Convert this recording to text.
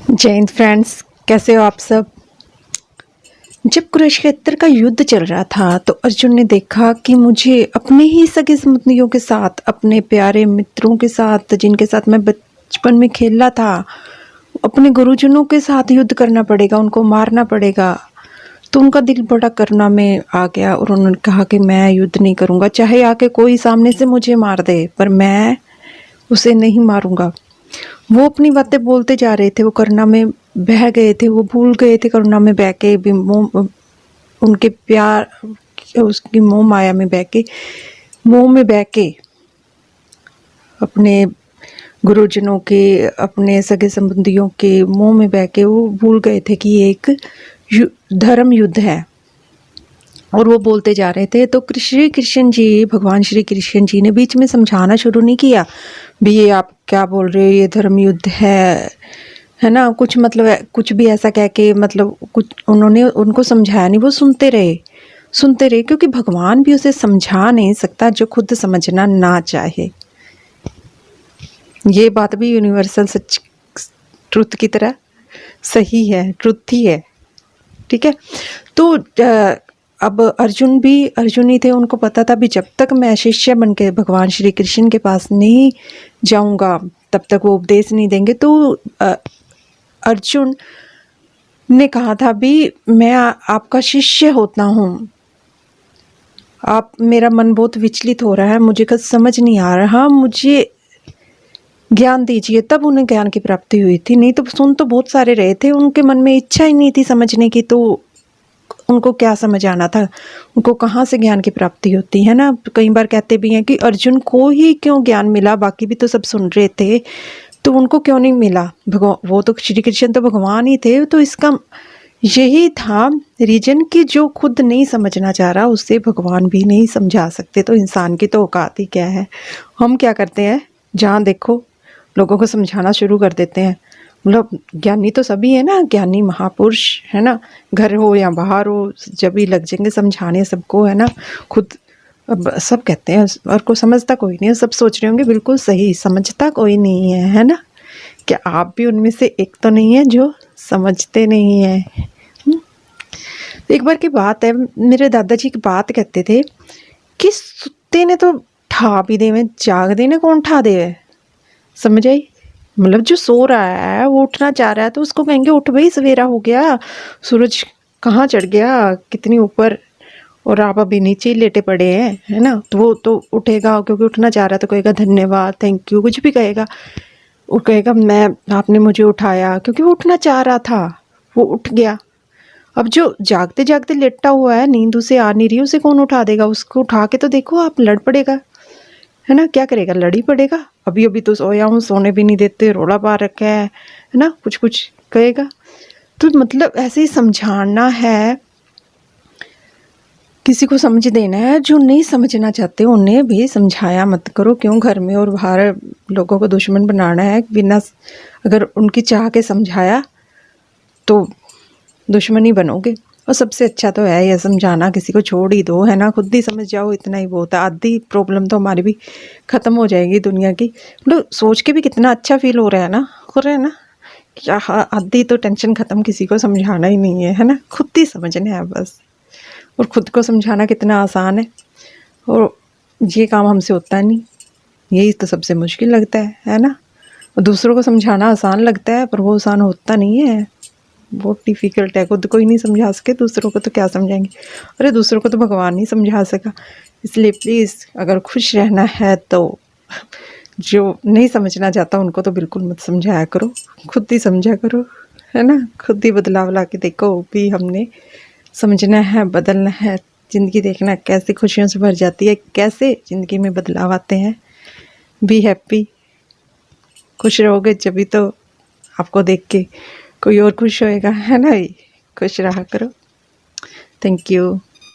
जय हिंद फ्रेंड्स, कैसे हो आप सब। जब कुरुक्षेत्र का युद्ध चल रहा था तो अर्जुन ने देखा कि मुझे अपने ही सगे संबंधियों के साथ, अपने प्यारे मित्रों के साथ, जिनके साथ मैं बचपन में खेला था, अपने गुरुजनों के साथ युद्ध करना पड़ेगा, उनको मारना पड़ेगा। तो उनका दिल बड़ा करुणा में आ गया और उन्होंने कहा कि मैं युद्ध नहीं करूँगा, चाहे आके कोई सामने से मुझे मार दे, पर मैं उसे नहीं मारूंगा। वो अपनी बातें बोलते जा रहे थे, वो करुणा में बह गए थे, वो भूल गए थे करुणा में बह के भी, मोह, उनके प्यार, उसकी मोह माया में बह के, मोह में बह के अपने गुरुजनों के, अपने सगे संबंधियों के मोह में बह के वो भूल गए थे कि ये एक धर्म युद्ध है। और वो बोलते जा रहे थे तो श्री कृष्ण जी, भगवान श्री कृष्ण जी ने बीच में समझाना शुरू नहीं किया भी ये आप क्या बोल रहे हो, ये धर्म युद्ध है ना, कुछ मतलब कुछ भी ऐसा कह के, मतलब कुछ उन्होंने उनको समझाया नहीं, वो सुनते रहे क्योंकि भगवान भी उसे समझा नहीं सकता जो खुद समझना ना चाहे। ये बात भी यूनिवर्सल सच, ट्रुथ की तरह सही है, ट्रुथ ही है, ठीक है। तो अब अर्जुन ही थे, उनको पता था भी जब तक मैं शिष्य बन के भगवान श्री कृष्ण के पास नहीं जाऊंगा तब तक वो उपदेश नहीं देंगे। तो अर्जुन ने कहा था भी मैं आपका शिष्य होता हूँ, आप, मेरा मन बहुत विचलित हो रहा है, मुझे कुछ समझ नहीं आ रहा, मुझे ज्ञान दीजिए। तब उन्हें ज्ञान की प्राप्ति हुई थी, नहीं तो सुन तो बहुत सारे रहे थे, उनके मन में इच्छा ही नहीं थी समझने की, तो उनको क्या समझ आना था, उनको कहाँ से ज्ञान की प्राप्ति होती है ना। कई बार कहते भी हैं कि अर्जुन को ही क्यों ज्ञान मिला, बाकी भी तो सब सुन रहे थे, तो उनको क्यों नहीं मिला। भगवान, वो तो श्री कृष्ण तो भगवान ही थे, तो इसका यही था रीजन कि जो खुद नहीं समझना चाह रहा उसे भगवान भी नहीं समझा सकते। तो इंसान की तो औकात ही क्या है। हम क्या करते हैं, जहाँ देखो लोगों को समझाना शुरू कर देते हैं। मतलब ज्ञानी तो सभी है ना, ज्ञानी महापुरुष है ना, घर हो या बाहर हो, जब भी लग जाएंगे समझाने सबको, है ना। खुद अब सब कहते हैं और को समझता कोई नहीं है, सब सोच रहे होंगे बिल्कुल सही, समझता कोई नहीं है ना। क्या आप भी उनमें से एक तो नहीं है जो समझते नहीं है। एक बार की बात है, मेरे दादाजी की बात कहते थे कि सुत्ते ने तो ठा भी देवे, जागदे ने कौन ठा देवे, समझ आई। मतलब जो सो रहा है वो उठना चाह रहा है तो उसको कहेंगे उठ भाई, सवेरा हो गया, सूरज कहाँ चढ़ गया, कितनी ऊपर, और आप अभी नीचे ही लेटे पड़े हैं, है ना। तो वो तो उठेगा, क्योंकि उठना चाह रहा है तो कहेगा धन्यवाद, थैंक यू, कुछ भी कहेगा। वो कहेगा मैं, आपने मुझे उठाया, क्योंकि वो उठना चाह रहा था, वो उठ गया। अब जो जागते जागते लेटा हुआ है, नींद उसे आ नहीं रही, उसे कौन उठा देगा। उसको उठा के तो देखो आप, लड़ पड़ेगा, है ना। क्या करेगा, लड़ ही पड़ेगा। अभी अभी तो सोया हूँ, सोने भी नहीं देते, रोला पा रखा है ना, कुछ कुछ कहेगा। तो मतलब ऐसे ही समझाना है, किसी को समझ देना है। जो नहीं समझना चाहते उन्हें भी समझाया मत करो, क्यों घर में और बाहर लोगों को दुश्मन बनाना है बिना, अगर उनकी चाह के समझाया तो दुश्मनी बनोगे। और सबसे अच्छा तो है ये समझाना, किसी को छोड़ ही दो, है ना, खुद ही समझ जाओ, इतना ही बहुत है। आधी प्रॉब्लम तो हमारी भी ख़त्म हो जाएगी दुनिया की। मतलब सोच के भी कितना अच्छा फील हो रहा है ना, हो रहा है ना, क्या आधी तो टेंशन ख़त्म, किसी को समझाना ही नहीं है ना, खुद ही समझना है बस। और ख़ुद को समझाना कितना आसान है, और ये काम हमसे होता नहीं, यही तो सबसे मुश्किल लगता है ना। और दूसरों को समझाना आसान लगता है, पर वो आसान होता नहीं है, बहुत डिफ़िकल्ट है। खुद को ही नहीं समझा सके, दूसरों को तो क्या समझाएंगे। अरे दूसरों को तो भगवान नहीं समझा सका। इसलिए प्लीज़, अगर खुश रहना है तो जो नहीं समझना चाहता उनको तो बिल्कुल मत समझाया करो, खुद ही समझा करो, है ना। खुद ही बदलाव ला के देखो भी, हमने समझना है, बदलना है, ज़िंदगी देखना कैसे खुशियों से भर जाती है, कैसे ज़िंदगी में बदलाव आते हैं। बी हैप्पी, खुश रहोगे जभी तो आपको देख के कोई और खुश होएगा, है ना। खुश रहा करो। Thank you.